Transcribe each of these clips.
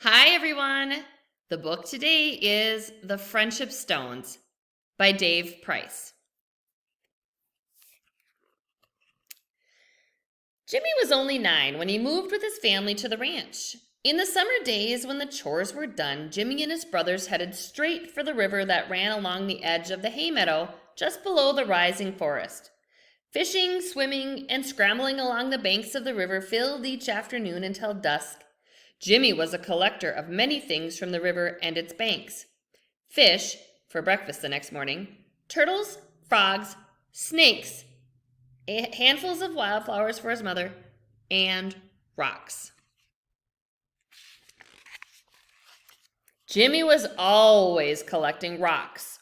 Hi, everyone. The book today is The Friendship Stones by Dave Price. Jimmy was only 9 when he moved with his family to the ranch. In the summer days when the chores were done, Jimmy and his brothers headed straight for the river that ran along the edge of the hay meadow just below the rising forest. Fishing, swimming, and scrambling along the banks of the river filled each afternoon until dusk. Jimmy was a collector of many things from the river and its banks. Fish, for breakfast the next morning, turtles, frogs, snakes, handfuls of wildflowers for his mother, and rocks. Jimmy was always collecting rocks,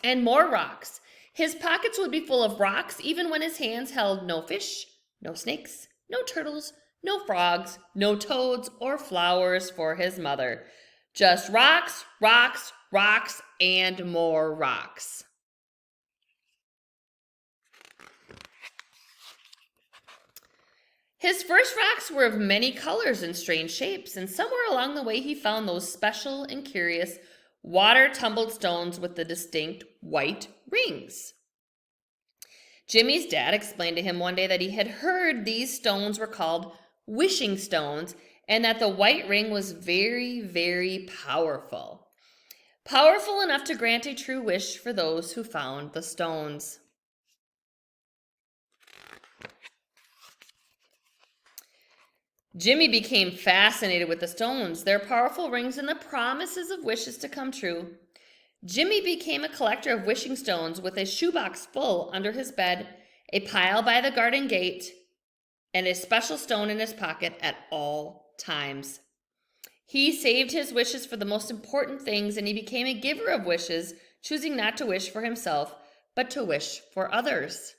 and more rocks. His pockets would be full of rocks even when his hands held no fish, no snakes, no turtles, no frogs, no toads, or flowers for his mother. Just rocks, rocks, rocks, and more rocks. His first rocks were of many colors and strange shapes, and somewhere along the way he found those special and curious water-tumbled stones with the distinct white rings. Jimmy's dad explained to him one day that he had heard these stones were called wishing stones, and that the white ring was very, very powerful. Powerful enough to grant a true wish for those who found the stones. Jimmy became fascinated with the stones, their powerful rings, and the promises of wishes to come true. Jimmy became a collector of wishing stones with a shoebox full under his bed, a pile by the garden gate, and a special stone in his pocket at all times. He saved his wishes for the most important things, and he became a giver of wishes, choosing not to wish for himself, but to wish for others.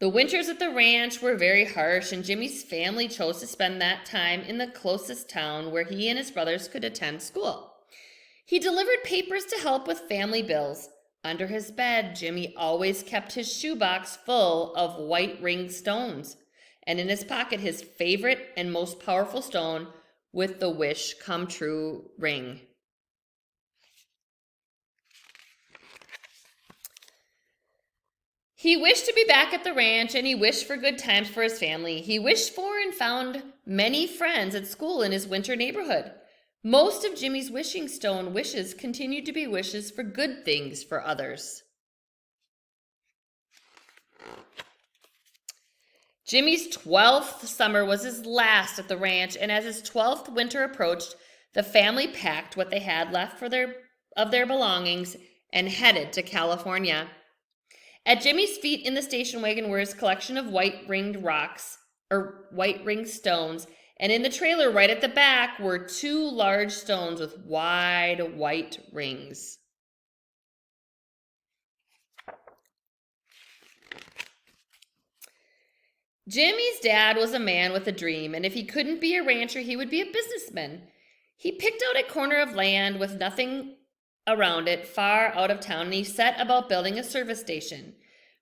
The winters at the ranch were very harsh, and Jimmy's family chose to spend that time in the closest town where he and his brothers could attend school. He delivered papers to help with family bills. Under his bed, Jimmy always kept his shoebox full of white ring stones, and in his pocket his favorite and most powerful stone with the wish come true ring. He wished to be back at the ranch, and he wished for good times for his family. He wished for and found many friends at school in his winter neighborhood. Most of Jimmy's wishing stone wishes continued to be wishes for good things for others. Jimmy's 12th summer was his last at the ranch, and as his 12th winter approached, the family packed what they had left of their belongings and headed to California. At Jimmy's feet in the station wagon were his collection of white ringed stones, and in the trailer right at the back were 2 large stones with wide white rings. Jimmy's dad was a man with a dream, and if he couldn't be a rancher, he would be a businessman. He picked out a corner of land with nothing around it, far out of town, and he set about building a service station.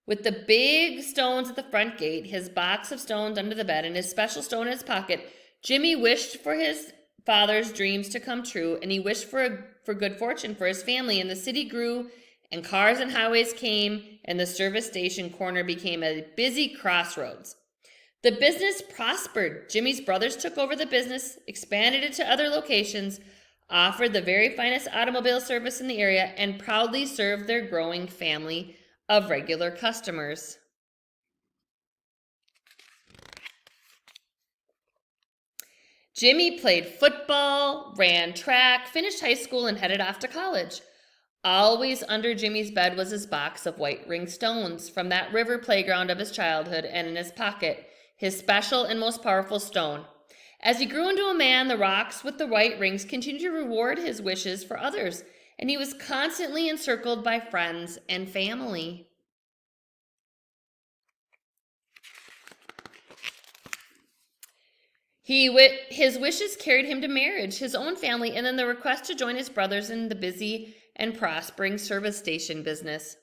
With the big stones at the front gate, his box of stones under the bed, and his special stone in his pocket, Jimmy wished for his father's dreams to come true, and he wished for good fortune for his family. And the city grew, and cars and highways came, and the service station corner became a busy crossroads. The business prospered. Jimmy's brothers took over the business, expanded it to other locations, offered the very finest automobile service in the area, and proudly served their growing family of regular customers. Jimmy played football, ran track, finished high school, and headed off to college. Always under Jimmy's bed was his box of white ring stones from that river playground of his childhood, and in his pocket, his special and most powerful stone. As he grew into a man, the rocks with the white rings continued to reward his wishes for others, and he was constantly encircled by friends and family. His wishes carried him to marriage, his own family, and then the request to join his brothers in the busy and prospering service station business.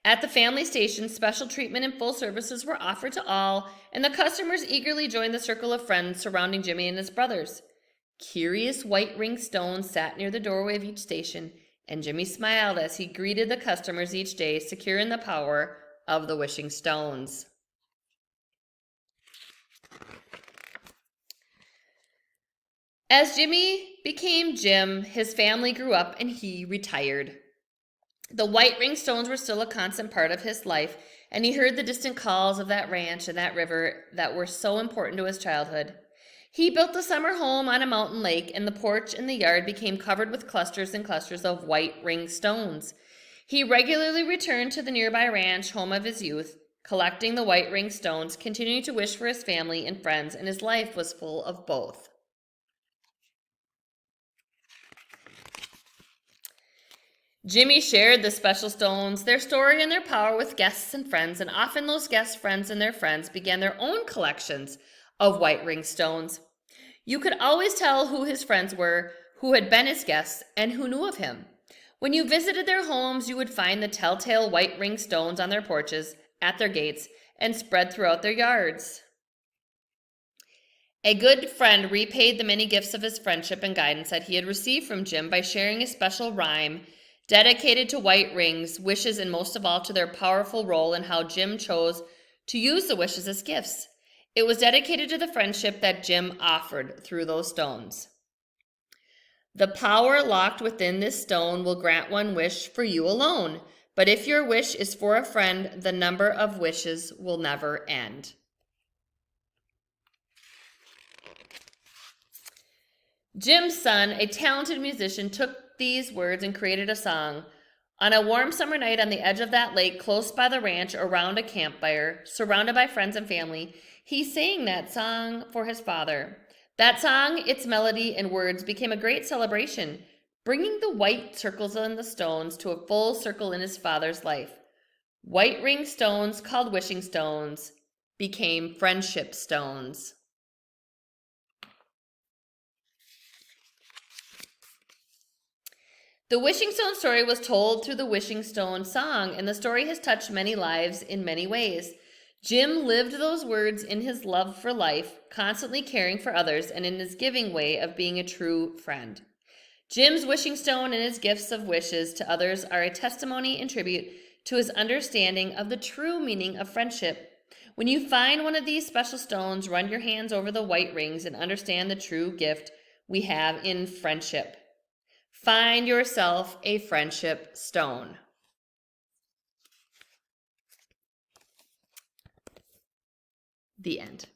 At the family station, special treatment and full services were offered to all, and the customers eagerly joined the circle of friends surrounding Jimmy and his brothers. Curious white ring stones sat near the doorway of each station, and Jimmy smiled as he greeted the customers each day, secure in the power of the wishing stones. As Jimmy became Jim, his family grew up and he retired. The white ring stones were still a constant part of his life, and he heard the distant calls of that ranch and that river that were so important to his childhood. He built a summer home on a mountain lake, and the porch and the yard became covered with clusters and clusters of white ring stones. He regularly returned to the nearby ranch, home of his youth, collecting the white ring stones, continuing to wish for his family and friends, and his life was full of both. Jimmy shared the special stones, their story, and their power with guests and friends, and often those guests, friends, and their friends began their own collections of white ring stones. You could always tell who his friends were, who had been his guests, and who knew of him. When you visited their homes, you would find the telltale white ring stones on their porches, at their gates, and spread throughout their yards. A good friend repaid the many gifts of his friendship and guidance that he had received from Jim by sharing a special rhyme dedicated to white rings, wishes, and most of all to their powerful role in how Jim chose to use the wishes as gifts. It was dedicated to the friendship that Jim offered through those stones. The power locked within this stone will grant one wish for you alone, but if your wish is for a friend, the number of wishes will never end. Jim's son, a talented musician, took these words and created a song. On a warm summer night on the edge of that lake, close by the ranch, around a campfire, surrounded by friends and family, he sang that song for his father. That song, its melody and words, became a great celebration, bringing the white circles on the stones to a full circle in his father's life. White ring stones, called wishing stones, became friendship stones. The Wishing Stone story was told through the Wishing Stone song, and the story has touched many lives in many ways. Jim lived those words in his love for life, constantly caring for others, and in his giving way of being a true friend. Jim's wishing stone and his gifts of wishes to others are a testimony and tribute to his understanding of the true meaning of friendship. When you find one of these special stones, run your hands over the white rings and understand the true gift we have in friendship. Find yourself a friendship stone. The end.